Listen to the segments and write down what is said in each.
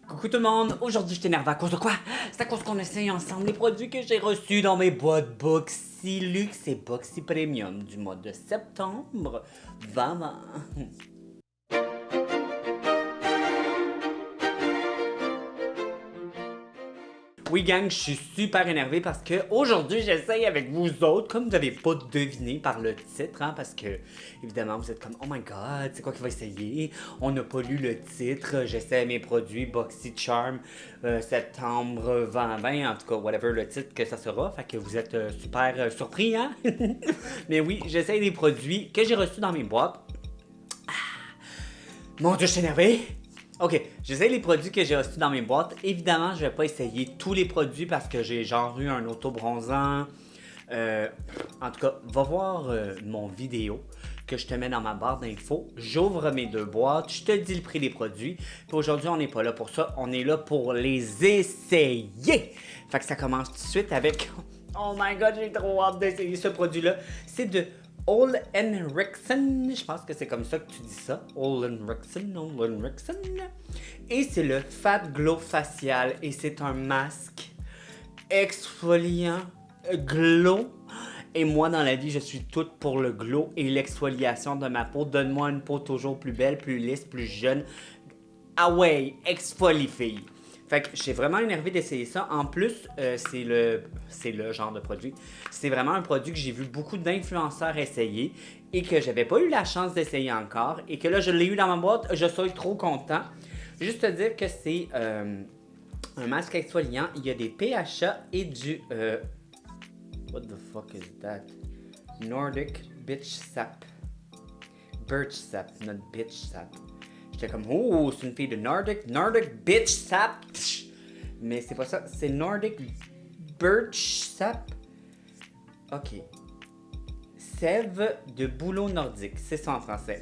Coucou tout le monde, aujourd'hui je t'énerve à cause de quoi? C'est à cause qu'on essaye ensemble les produits que j'ai reçus dans mes boîtes Boxy Luxe et Boxy Premium du mois de septembre 2020. Oui gang, je suis super énervé parce que aujourd'hui j'essaye avec vous autres, comme vous n'avez pas deviné par le titre, hein, parce que évidemment vous êtes comme oh my god, c'est quoi qu'il va essayer? On n'a pas lu le titre, j'essaie mes produits Boxy Charm septembre 2020, en tout cas whatever le titre que ça sera, fait que vous êtes super surpris, hein? Mais oui, j'essaie des produits que j'ai reçus dans mes boîtes. Mon dieu, je suis énervé! Ok, j'essaie les produits que j'ai reçus dans mes boîtes. Évidemment, je vais pas essayer tous les produits parce que j'ai genre eu un auto-bronzant. En tout cas, va voir mon vidéo que je te mets dans ma barre d'infos. J'ouvre mes deux boîtes, je te dis le prix des produits. Puis aujourd'hui, on n'est pas là pour ça, on est là pour les essayer. Fait que ça commence tout de suite avec... Oh my god, j'ai trop hâte d'essayer ce produit-là. C'est de Ole Henriksen, je pense que c'est comme ça que tu dis ça. Ole Henriksen. Et c'est le Fat Glow Facial et c'est un masque exfoliant glow. Et moi, dans la vie, je suis toute pour le glow et l'exfoliation de ma peau. Donne-moi une peau toujours plus belle, plus lisse, plus jeune. Ah ouais, exfolie fille. Fait que j'ai vraiment énervé d'essayer ça. En plus, c'est le genre de produit. C'est vraiment un produit que j'ai vu beaucoup d'influenceurs essayer et que j'avais pas eu la chance d'essayer encore et que là, je l'ai eu dans ma boîte. Je suis trop content. Juste te dire que c'est un masque exfoliant. Il y a des PHA et du... what the fuck is that? Nordic Bitch Sap. Birch Sap, not Bitch Sap. J'étais comme, oh, c'est une fille de Nordic Bitch Sap. Mais c'est pas ça, c'est Nordic Birch Sap. Ok. Sève de bouleau nordique, c'est ça en français.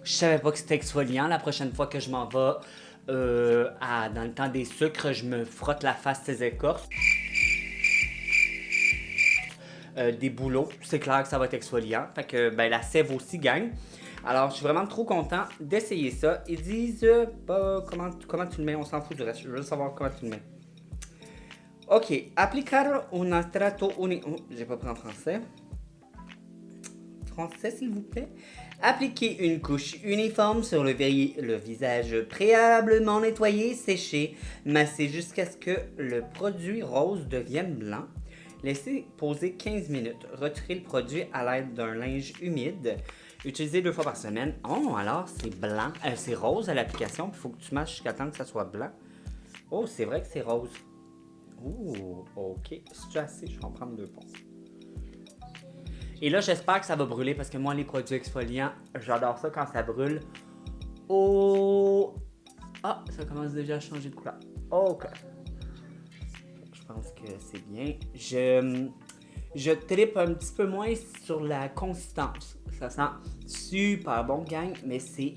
Je savais pas que c'était exfoliant. La prochaine fois que je m'en vais dans le temps des sucres, je me frotte la face ces écorces. Des bouleaux, c'est clair que ça va être exfoliant. Fait que ben, la sève aussi gagne. Alors, je suis vraiment trop content d'essayer ça. Ils disent comment tu le mets, on s'en fout du reste. Je veux savoir comment tu le mets. Ok, applicar un strato unico. J'ai pas pris en français. Français, s'il vous plaît. Appliquer une couche uniforme sur le visage préalablement nettoyé, séché, masser jusqu'à ce que le produit rose devienne blanc. Laissez poser 15 minutes. Retirez le produit à l'aide d'un linge humide. Utilisez 2 fois par semaine. Oh, alors c'est blanc. C'est rose à l'application. Il faut que tu mâches jusqu'à temps que ça soit blanc. Oh, c'est vrai que c'est rose. Ouh, ok. Si tu as assez, je vais en prendre 2 pompes. Et là, j'espère que ça va brûler parce que moi, les produits exfoliants, j'adore ça quand ça brûle. Oh! Ah, ça commence déjà à changer de couleur. Ok. Je pense que c'est bien. Je trippe un petit peu moins sur la consistance. Ça sent super bon, gang, mais c'est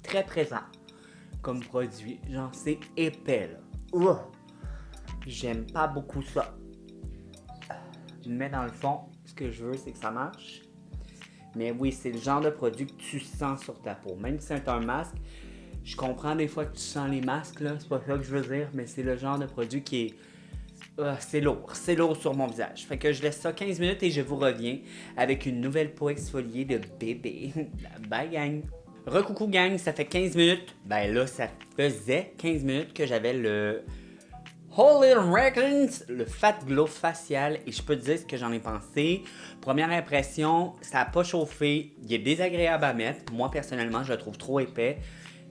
très présent comme produit. Genre, c'est épais, là. Ouh! J'aime pas beaucoup ça. Mais dans le fond, ce que je veux, c'est que ça marche. Mais oui, c'est le genre de produit que tu sens sur ta peau. Même si c'est un masque, je comprends des fois que tu sens les masques, là. C'est pas ça que je veux dire, mais c'est le genre de produit qui est... c'est lourd sur mon visage. Fait que je laisse ça 15 minutes et je vous reviens avec une nouvelle peau exfoliée de bébé. Bye gang! Recoucou gang, ça fait 15 minutes. Ben là, ça faisait 15 minutes que j'avais le Ole Henriksen, le Fat Glow Facial, et je peux te dire ce que j'en ai pensé. Première impression, ça n'a pas chauffé, il est désagréable à mettre. Moi personnellement, je le trouve trop épais,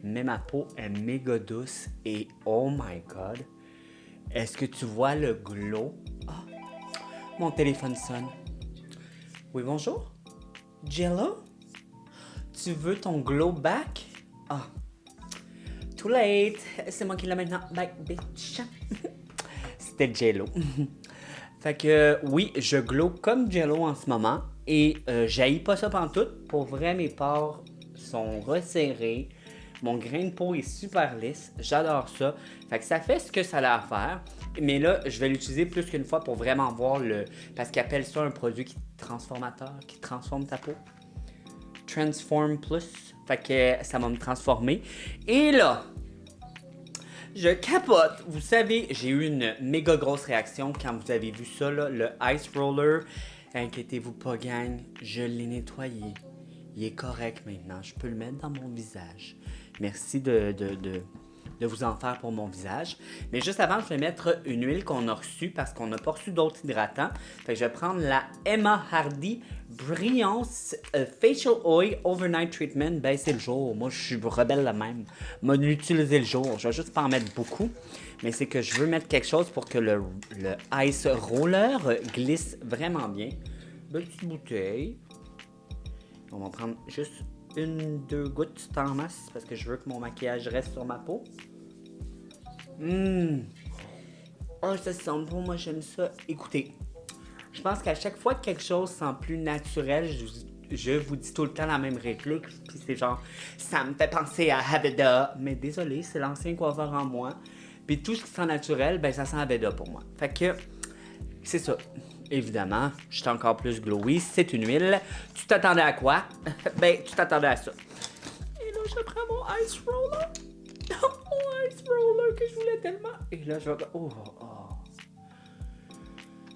mais ma peau est méga douce et oh my god. Est-ce que tu vois le glow? Ah, mon téléphone sonne. Oui, bonjour? Jello? Tu veux ton glow back? Ah, too late. C'est moi qui l'ai maintenant. Back, bitch. C'était Jello. Fait que oui, je glow comme Jello en ce moment. Et j'haïs pas ça pantoute. Pour vrai, mes pores sont resserrés. Mon grain de peau est super lisse. J'adore ça. Fait que ça fait ce que ça a à faire. Mais là, je vais l'utiliser plus qu'une fois pour vraiment voir le... Parce qu'ils appellent ça un produit transformateur, qui transforme ta peau. Transform Plus. Fait que ça va me transformer. Et là, Je capote. Vous savez, j'ai eu une méga grosse réaction quand vous avez vu ça, là, le Ice Roller. Inquiétez-vous pas, gang, je l'ai nettoyé. Il est correct maintenant, je peux le mettre dans mon visage. Merci de vous en faire pour mon visage. Mais juste avant, je vais mettre une huile qu'on a reçue parce qu'on n'a pas reçu d'autres hydratants. Fait que je vais prendre la Emma Hardy Brillance Facial Oil Overnight Treatment. Ben, c'est le jour. Moi, je suis rebelle la même. Moi, l'utiliser le jour. Je vais juste pas en mettre beaucoup. Mais c'est que je veux mettre quelque chose pour que le Ice Roller glisse vraiment bien. Petite bouteille. On va prendre juste 1-2 gouttes en masse parce que je veux que mon maquillage reste sur ma peau. Oh, ça sent bon, moi j'aime ça. Écoutez, je pense qu'à chaque fois que quelque chose sent plus naturel, je vous dis tout le temps la même réplique. Puis c'est genre, ça me fait penser à Haveda. Mais désolé, c'est l'ancien coiffeur en moi. Puis tout ce qui sent naturel, ben ça sent Haveda pour moi. Fait que, c'est ça. Évidemment, je suis encore plus glowy. C'est une huile. Tu t'attendais à quoi? Ben, tu t'attendais à ça. Et là, je prends mon Ice Roller. Mon Ice Roller que je voulais tellement. Et là, je vais... Oh.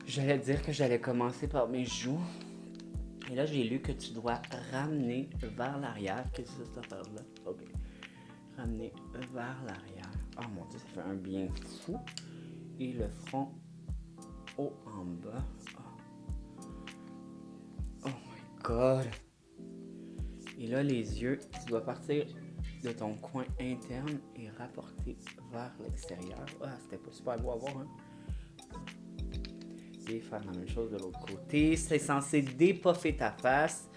J'allais dire que j'allais commencer par mes joues. Et là, j'ai lu que tu dois ramener vers l'arrière. Qu'est-ce que c'est cette affaire-là? OK. Ramener vers l'arrière. Oh mon Dieu, ça fait un bien fou. Et le front haut en bas. Oh my God. Et là, les yeux, tu dois partir de ton coin interne et rapporter vers l'extérieur. Ah, c'était pas super beau à voir, hein? Et faire la même chose de l'autre côté. C'est censé dépuffer ta face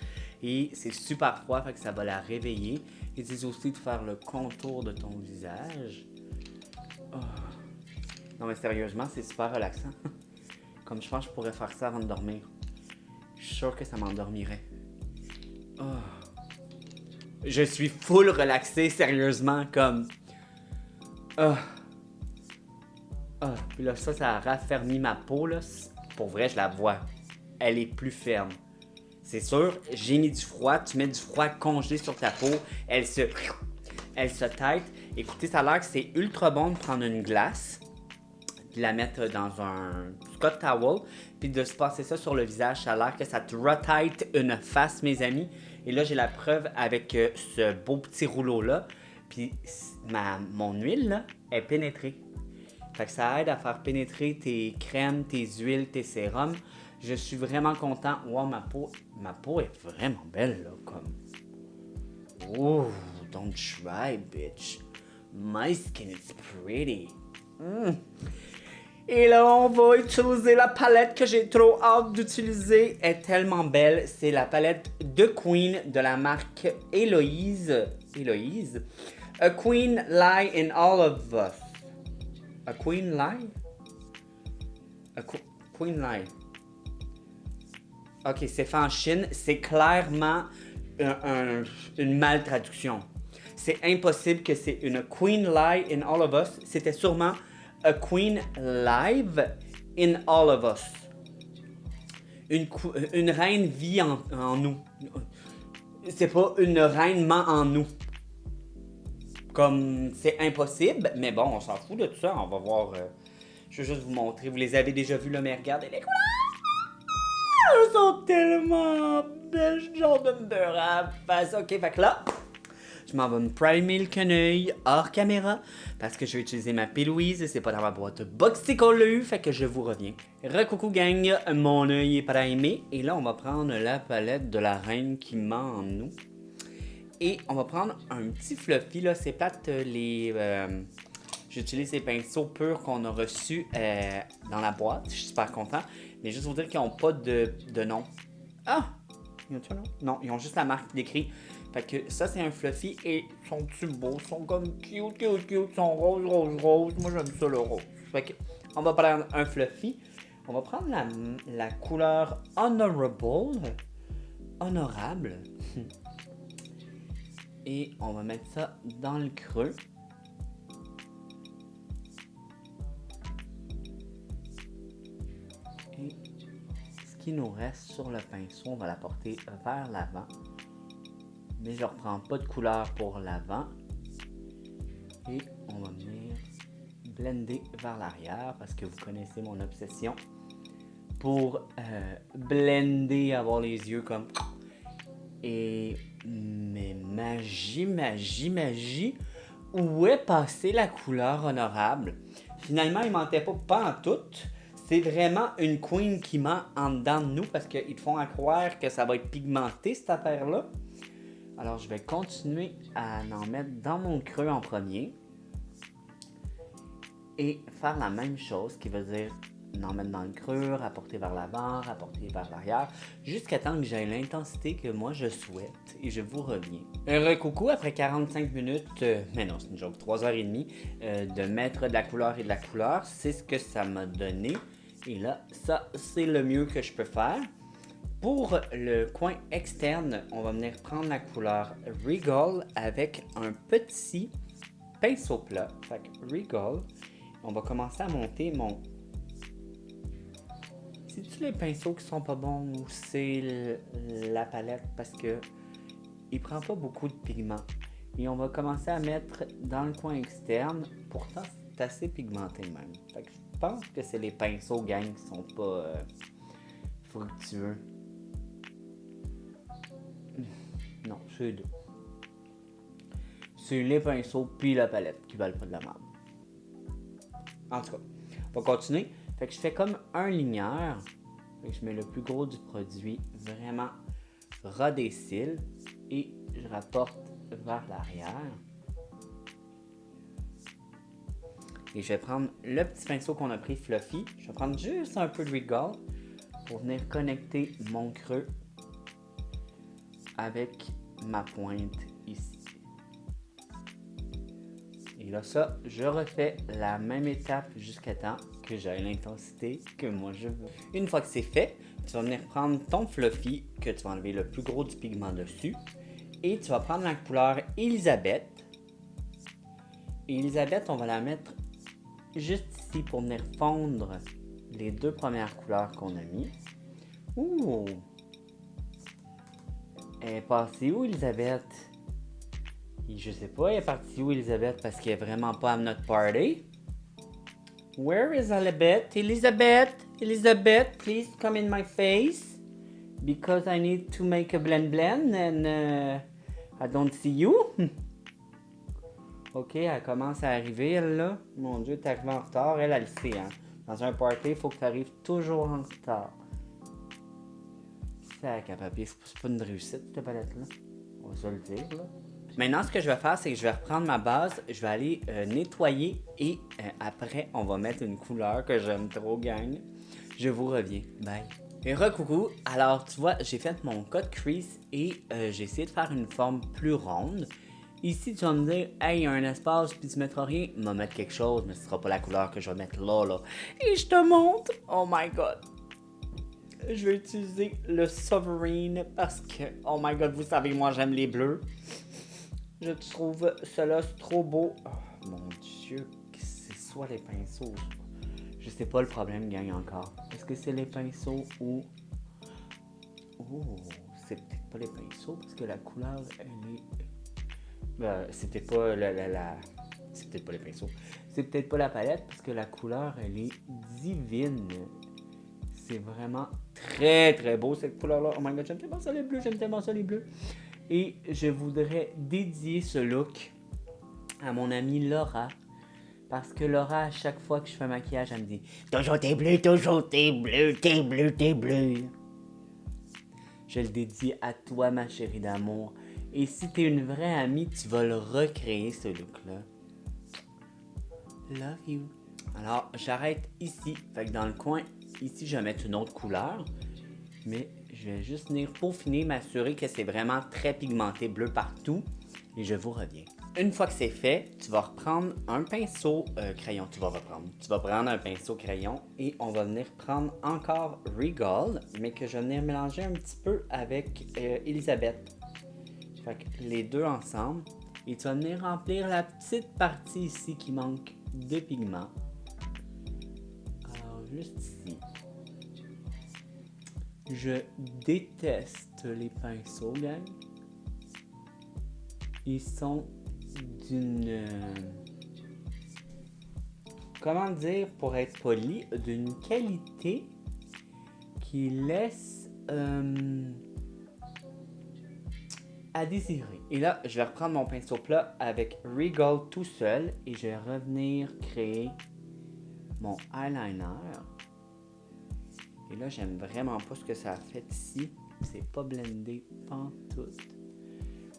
et c'est super froid, fait que ça va la réveiller. Ils disent aussi de faire le contour de ton visage. Oh. Non mais sérieusement, c'est super relaxant. Comme je pense que je pourrais faire ça avant de dormir. Je suis sûr que ça m'endormirait. Oh. Je suis full relaxé, sérieusement, comme... Oh. Puis là, ça a raffermi ma peau, là. Pour vrai, je la vois. Elle est plus ferme. C'est sûr, j'ai mis du froid. Tu mets du froid congelé sur ta peau. Elle se tête. Écoutez, ça a l'air que c'est ultra bon de prendre une glace, puis la mettre dans un Scott Towel, puis de se passer ça sur le visage. Ça a l'air que ça te rotate une face, mes amis. Et là, j'ai la preuve avec ce beau petit rouleau-là. Puis mon huile, là, est pénétrée. Fait que ça aide à faire pénétrer tes crèmes, tes huiles, tes sérums. Je suis vraiment content. Wow, ma peau est vraiment belle, là, comme... Oh, don't try, bitch. My skin is pretty. Et là, on va utiliser la palette que j'ai trop hâte d'utiliser. Elle est tellement belle. C'est la palette de Queen de la marque Héloïse. A Queen Lie in All of Us. A Queen Lie? Queen Lie. Ok, c'est fait en Chine. C'est clairement une mal traduction. C'est impossible que c'est une Queen Lie in All of Us. C'était sûrement A Queen Live in All of Us. Une reine vit en nous. C'est pas une reine ment en nous. Comme c'est impossible, mais bon, on s'en fout de tout ça. On va voir. Je vais juste vous montrer. Vous les avez déjà vus là, mais regardez les couleurs. Elles sont tellement belles. Je genre de me beurre à la face. Ok, fait que là, je m'en vais me primer le quenouille hors caméra parce que je vais utiliser ma P-Louise et c'est pas dans ma boîte boxy qu'on l'a eu, fait que je vous reviens. Recoucou gang, mon œil est primé et là on va prendre la palette de la reine qui ment en nous. Et on va prendre un petit fluffy, là, c'est plate j'utilise ces pinceaux purs qu'on a reçus dans la boîte, je suis super content. Mais juste vous dire qu'ils n'ont pas de nom. Ah! Ils ont un nom? Non, ils ont juste la marque décrit. Fait que ça, c'est un fluffy et ils sont-tu beaux? Ils sont comme cute. Ils sont rose. Moi, j'aime ça, le rose. Fait que on va prendre un fluffy. On va prendre la couleur honorable. Et on va mettre ça dans le creux. Et ce qui nous reste sur le pinceau, on va la porter vers l'avant. Mais je ne reprends pas de couleur pour l'avant. Et on va venir blender vers l'arrière parce que vous connaissez mon obsession pour blender, avoir les yeux comme... Et... Mais magie, où est passée la couleur honorable? Finalement, il mentait pas en tout. C'est vraiment une queen qui ment en dedans de nous parce qu'ils te font croire que ça va être pigmenté, cette affaire-là. Alors, je vais continuer à en mettre dans mon creux en premier. Et faire la même chose, qui veut dire en mettre dans le creux, rapporter vers l'avant, rapporter vers l'arrière, jusqu'à temps que j'ai l'intensité que moi je souhaite. Et je vous reviens. Coucou, après 45 minutes, mais non, c'est une joke, 3h30, de mettre de la couleur et de la couleur, c'est ce que ça m'a donné. Et là, ça, c'est le mieux que je peux faire. Pour le coin externe, on va venir prendre la couleur Regal avec un petit pinceau plat. Fait que Regal, on va commencer à monter mon... C'est-tu les pinceaux qui sont pas bons ou c'est la palette parce que il prend pas beaucoup de pigments. Et on va commencer à mettre dans le coin externe. Pourtant, c'est assez pigmenté même. Fait que je pense que c'est les pinceaux, gang, qui sont pas fructueux. Non, c'est les deux. C'est les pinceaux puis la palette qui valent pas de la merde. En tout cas, on va continuer. Fait que je fais comme un ligneur. Fait que je mets le plus gros du produit vraiment ras des cils et je rapporte vers l'arrière. Et je vais prendre le petit pinceau qu'on a pris Fluffy. Je vais prendre juste un peu de Regal pour venir connecter mon creux avec ma pointe ici. Et là, ça, je refais la même étape jusqu'à temps que j'ai l'intensité que moi je veux. Une fois que c'est fait, tu vas venir prendre ton Fluffy, que tu vas enlever le plus gros du pigment dessus, et tu vas prendre la couleur Elisabeth. Et Elisabeth, on va la mettre juste ici pour venir fondre les deux premières couleurs qu'on a mis. Ouh! Elle est passée où, Elisabeth? Je sais pas, elle est partie où, Elisabeth, parce qu'elle est vraiment pas à notre party. Where is Elizabeth? Elizabeth, please come in my face. Because I need to make a blend and I don't see you. Ok, elle commence à arriver, elle, là. Mon Dieu, t'es arrivé en retard. Elle le sait, hein. Dans un party, il faut que tu arrives toujours en retard. Sac à papier, c'est pas une réussite, cette palette-là. On va se le dire, là. Maintenant, ce que je vais faire, c'est que je vais reprendre ma base, je vais aller nettoyer et après, on va mettre une couleur que j'aime trop, gang. Je vous reviens. Bye. Et recoucou, alors tu vois, j'ai fait mon cut crease et j'ai essayé de faire une forme plus ronde. Ici, tu vas me dire, hey, il y a un espace, puis tu mettras rien. Je vais mettre quelque chose, mais ce sera pas la couleur que je vais mettre là. Et je te montre, oh my god. Je vais utiliser le Sovereign parce que, oh my god, vous savez, moi j'aime les bleus. Je trouve cela trop beau. Oh mon Dieu, c'est soit les pinceaux. Je sais pas le problème, gang, encore. Est-ce que c'est les pinceaux ou... Oh, c'est peut-être pas les pinceaux parce que la couleur, elle est... c'était pas c'est peut-être pas les pinceaux. C'est peut-être pas la palette parce que la couleur, elle est divine. C'est vraiment très très beau cette couleur-là. Oh my god, j'aime tellement ça les bleus. Et je voudrais dédier ce look à mon amie Laura. Parce que Laura, à chaque fois que je fais un maquillage, elle me dit « Toujours t'es bleu, t'es bleu. » Je le dédie à toi, ma chérie d'amour. Et si t'es une vraie amie, tu vas le recréer, ce look-là. Love you. Alors, j'arrête ici. Fait que dans le coin, ici, je vais mettre une autre couleur. Mais je vais juste venir peaufiner, m'assurer que c'est vraiment très pigmenté, bleu partout. Et je vous reviens. Une fois que c'est fait, tu vas reprendre un pinceau crayon. Tu vas prendre un pinceau crayon et on va venir prendre encore Regal, mais que je vais venir mélanger un petit peu avec Elisabeth. Fait que les deux ensemble. Et tu vas venir remplir la petite partie ici qui manque de pigment. Alors, juste ici. Je déteste les pinceaux, gang. Ils sont d'une comment dire pour être poli, d'une qualité qui laisse à désirer. Et là, je vais reprendre mon pinceau plat avec Regal tout seul et je vais revenir créer mon eyeliner. Et là, j'aime vraiment pas ce que ça a fait ici. C'est pas blendé pantoute.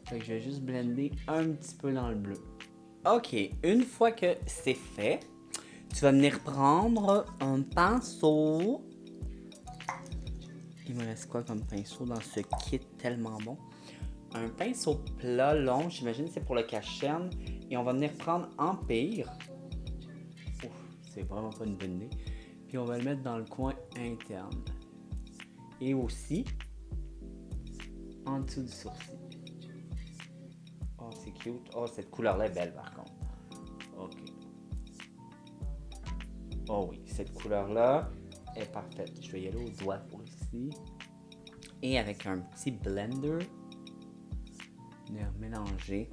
Fait que je vais juste blender un petit peu dans le bleu. Ok, une fois que c'est fait, tu vas venir prendre un pinceau. Il me reste quoi comme pinceau dans ce kit tellement bon? Un pinceau plat long, j'imagine que c'est pour le cache-chaîne. Et on va venir prendre Empire. Ouf, c'est vraiment pas une bonne idée. Puis on va le mettre dans le coin interne. Et aussi, en dessous du sourcil. Oh, c'est cute. Oh, cette couleur-là est belle par contre. Ok. Oh oui, cette couleur-là est parfaite. Je vais y aller au doigt pour ici. Et avec un petit blender, venir mélanger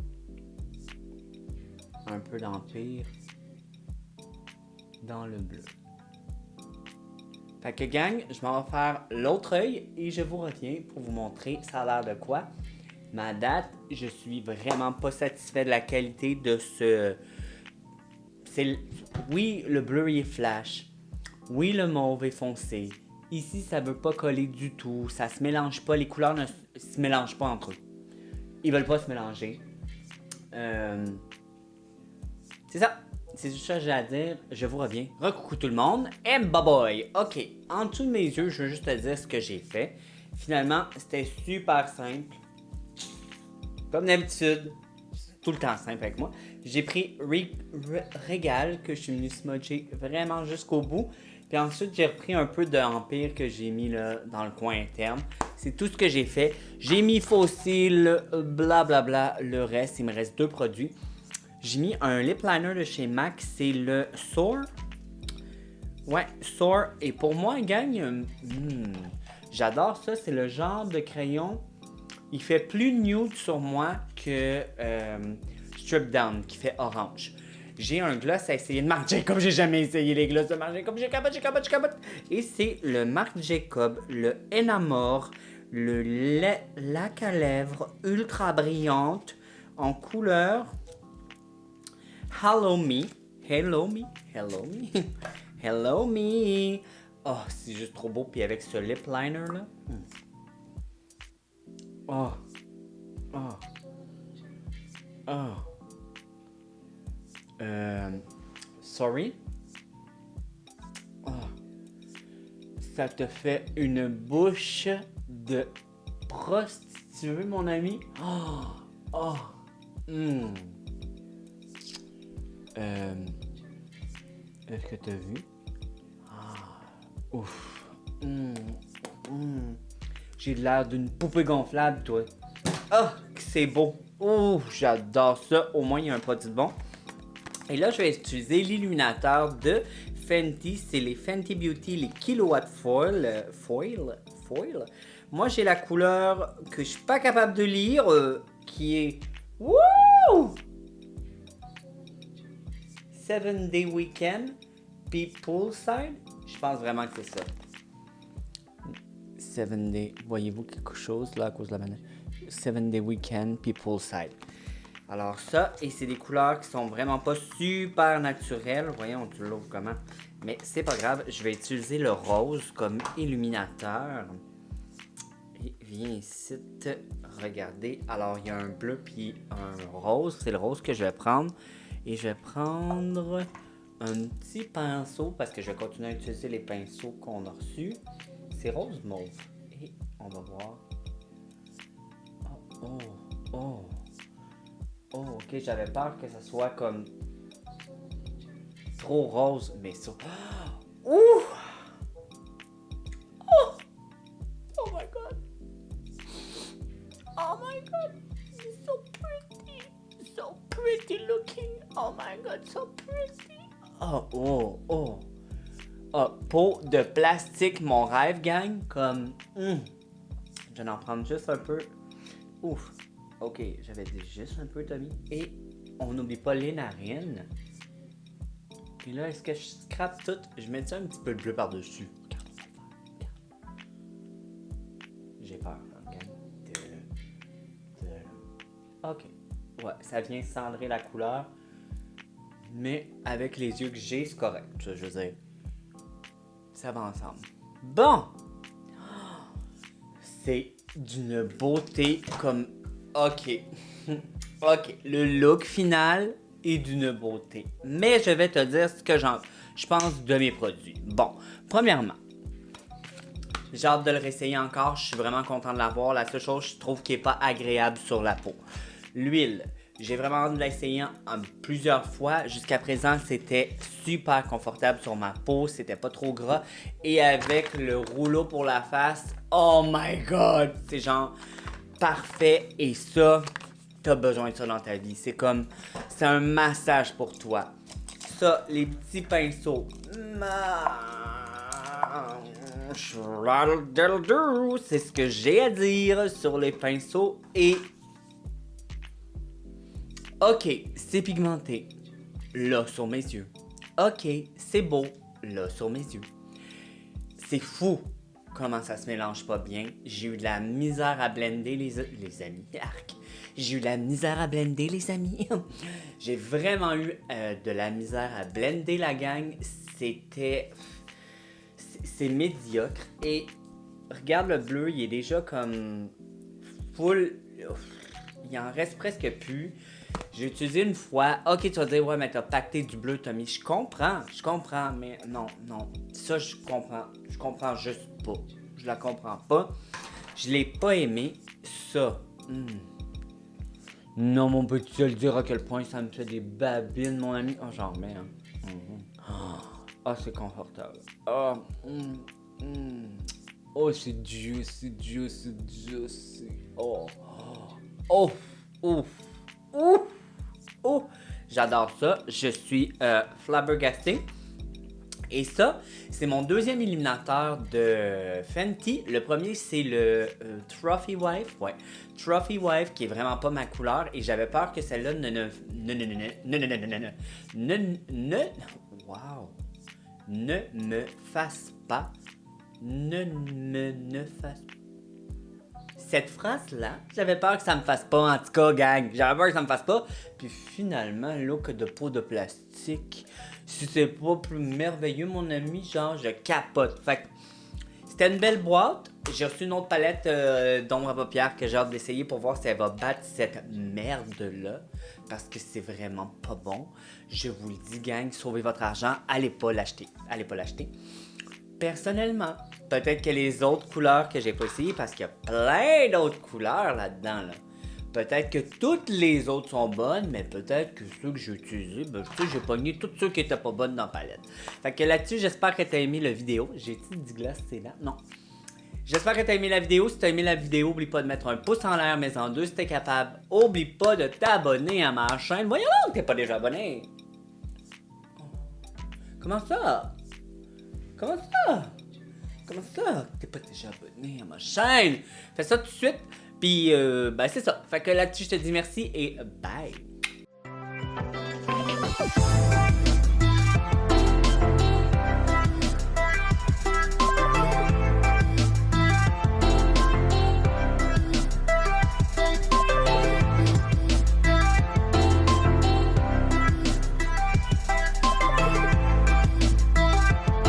un peu d'Empire dans le bleu. Fait que gang, je m'en vais faire l'autre œil et je vous reviens pour vous montrer ça a l'air de quoi. Ma date, je suis vraiment pas satisfait de la qualité de ce... Oui, le bleu il est flash. Oui, le mauve est foncé. Ici, ça veut pas coller du tout. Ça se mélange pas. Les couleurs ne se mélangent pas entre eux. Ils veulent pas se mélanger. C'est ça. C'est juste ça que j'ai à dire. Je vous reviens. Recoucou tout le monde. Et bye bye. Ok. En dessous de mes yeux, je veux juste te dire ce que j'ai fait. Finalement, c'était super simple. Comme d'habitude. Tout le temps simple avec moi. J'ai pris Régal que je suis venu smudger vraiment jusqu'au bout. Puis ensuite, j'ai repris un peu d'Empire que j'ai mis là, dans le coin interne. C'est tout ce que j'ai fait. J'ai mis Fossil, blablabla, le reste. Il me reste 2 produits. J'ai mis un lip liner de chez MAC. C'est le Soar. Ouais, Soar. Et pour moi, gang, j'adore ça. C'est le genre de crayon. Il fait plus nude sur moi que Strip Down qui fait orange. J'ai un gloss à essayer de Marc Jacob. J'ai jamais essayé les gloss de Marc Jacob. J'ai capote. Et c'est le Marc Jacob, le Enamor, le lac à lèvres ultra brillante en couleur Hello Me. Hello Me. Hello Me. Hello Me. Oh, c'est juste trop beau. Puis avec ce lip liner là. Oh. Sorry. Oh. Ça te fait une bouche de prostituée, mon ami. Est-ce que t'as vu? Ouf. J'ai l'air d'une poupée gonflable, toi. Ah, c'est beau. Oh, j'adore ça. Au moins, il y a un produit de bon. Et là, je vais utiliser l'illuminateur de Fenty. C'est les Fenty Beauty, les Kilowatt Foil. Foil. Moi, j'ai la couleur que je suis pas capable de lire, qui est... Wouh! 7-Day Weekend, puis Poolside. Je pense vraiment que c'est ça. 7-Day, voyez-vous quelque chose là à cause de la manette? 7-Day Weekend, puis Poolside. Alors ça, et c'est des couleurs qui sont vraiment pas super naturelles. Voyons, tu l'ouvres comment. Mais c'est pas grave, je vais utiliser le rose comme illuminateur. Et viens ici, regardez. Alors, il y a un bleu puis un rose. C'est le rose que je vais prendre. Et je vais prendre un petit pinceau, parce que je vais continuer à utiliser les pinceaux qu'on a reçus. C'est rose mauve. Et on va voir. Oh, ok, j'avais peur que ça soit comme trop rose, mais ça... Ouh! Oh my god! Oh my god! It's so pretty! So pretty looking! Oh my god, so pretty! Oh! Peau de plastique, mon rêve, gang, comme... Je vais en prendre juste un peu. Ouf! Ok, j'avais dit juste un peu, Tommy. Et on n'oublie pas les narines. Et là, est-ce que je scrape tout? Je mets un petit peu de bleu par-dessus. J'ai peur. Ok. Ouais, ça vient cendrer la couleur. Mais avec les yeux que j'ai, c'est correct. Je veux dire, ça va ensemble. Bon! C'est d'une beauté comme... Ok. Ok. Le look final est d'une beauté. Mais je vais te dire ce que je pense de mes produits. Bon, premièrement, j'ai hâte de le réessayer encore. Je suis vraiment content de l'avoir. La seule chose, je trouve qui n'est pas agréable sur la peau. L'huile. J'ai vraiment hâte de l'essayer plusieurs fois. Jusqu'à présent, c'était super confortable sur ma peau. C'était pas trop gras. Et avec le rouleau pour la face, oh my god! C'est genre parfait. Et ça, t'as besoin de ça dans ta vie. C'est un massage pour toi. Ça, les petits pinceaux. C'est ce que j'ai à dire sur les pinceaux et... Ok, c'est pigmenté. Là, sur mes yeux. Ok, c'est beau. Là, sur mes yeux. C'est fou comment ça se mélange pas bien. J'ai eu de la misère à blender les amis. Arc. J'ai eu de la misère à blender les amis. J'ai vraiment eu de la misère à blender la gang. C'est médiocre. Et regarde le bleu, il est déjà comme full. Il en reste presque plus. J'ai utilisé une fois. Ok, tu vas dire, ouais, mais t'as pacté du bleu, Tommy. Je comprends, mais non. Ça, je comprends juste pas. Je la comprends pas. Je l'ai pas aimé. Ça. Non, mon petit, tu vas le dire à quel point ça me fait des babines, mon ami. Oh, j'en remets, hein. Ah, c'est confortable. Oh, c'est juicy. Oh. J'adore ça. Je suis flabbergasté. Et ça, c'est mon deuxième illuminateur de Fenty. Le premier, c'est le Trophy Wife. Ouais, Trophy Wife, qui est vraiment pas ma couleur. Et j'avais peur que celle-là ne me fasse pas. Ne fasse pas. Cette phrase-là, j'avais peur que ça me fasse pas, en tout cas, gang. J'avais peur que ça me fasse pas. Puis finalement, look de peau de plastique. Si c'est pas plus merveilleux, mon ami, genre, je capote. Fait que c'était une belle boîte. J'ai reçu une autre palette d'ombre à paupières que j'ai hâte d'essayer pour voir si elle va battre cette merde-là. Parce que c'est vraiment pas bon. Je vous le dis, gang, sauvez votre argent. Allez pas l'acheter. Personnellement, peut-être que les autres couleurs que j'ai pas essayées, parce qu'il y a plein d'autres couleurs là-dedans, là. Peut-être que toutes les autres sont bonnes, mais peut-être que ceux que j'ai utilisés, j'ai pogné tous ceux qui étaient pas bonnes dans la palette. Fait que là-dessus, j'espère que t'as aimé la vidéo. J'ai-tu dit glace, c'est là? Non. J'espère que t'as aimé la vidéo. Si t'as aimé la vidéo, oublie pas de mettre un pouce en l'air, mais en deux si t'es capable. Oublie pas de t'abonner à ma chaîne. Voyons donc, t'es pas déjà abonné. Comment ça? T'es pas déjà abonné à ma chaîne? Fais ça tout de suite. Puis, c'est ça. Fait que là-dessus, je te dis merci et bye.